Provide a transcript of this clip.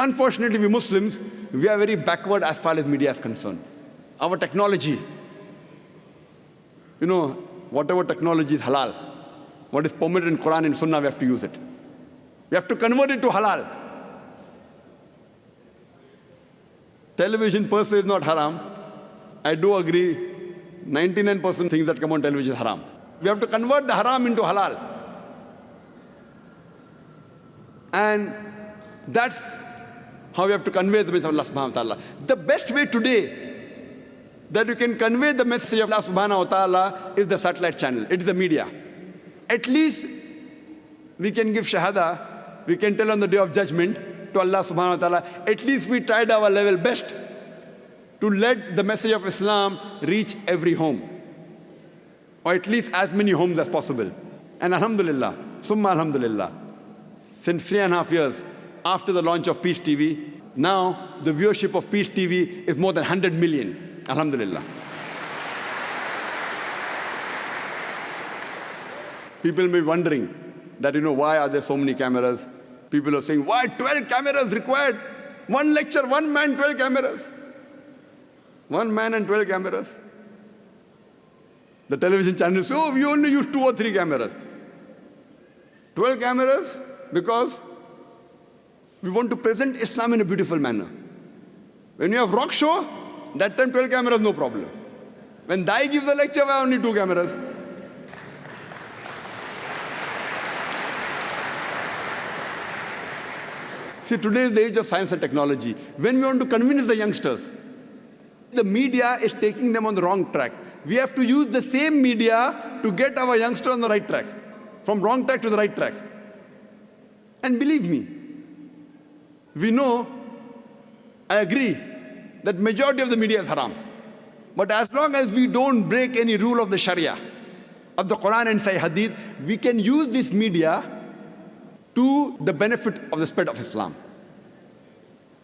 Unfortunately, we Muslims, we are very backward as far as media is concerned. Our technology, whatever technology is halal, what is permitted in Quran and Sunnah, we have to use it. We have to convert it to halal. Television per se is not haram. I do agree, 99% things that come on television is haram. We have to convert the haram into halal. And that's how we have to convey the message of Allah subhanahu wa ta'ala. The best way today that you can convey the message of Allah subhanahu wa ta'ala is the satellite channel. It is the media. At least we can give shahada, we can tell on the day of judgment to Allah subhanahu wa ta'ala, at least we tried our level best to let the message of Islam reach every home, or at least as many homes as possible. And alhamdulillah, summa alhamdulillah, since 3.5 years after the launch of Peace TV, now the viewership of Peace TV is more than 100 million. Alhamdulillah. People may be wondering that, why are there so many cameras? People are saying, why 12 cameras required? One lecture, one man, 12 cameras. One man and 12 cameras. The television channels say, we only use 2 or 3 cameras. 12 cameras because we want to present Islam in a beautiful manner. When you have rock show, that time 12 cameras, no problem. When Dai gives a lecture, why only 2 cameras? See, today is the age of science and technology. When we want to convince the youngsters, the media is taking them on the wrong track. We have to use the same media to get our youngsters on the right track, from wrong track to the right track. And believe me, we know, I agree, that majority of the media is haram. But as long as we don't break any rule of the Shariah, of the Quran and Hadith, we can use this media to the benefit of the spread of Islam.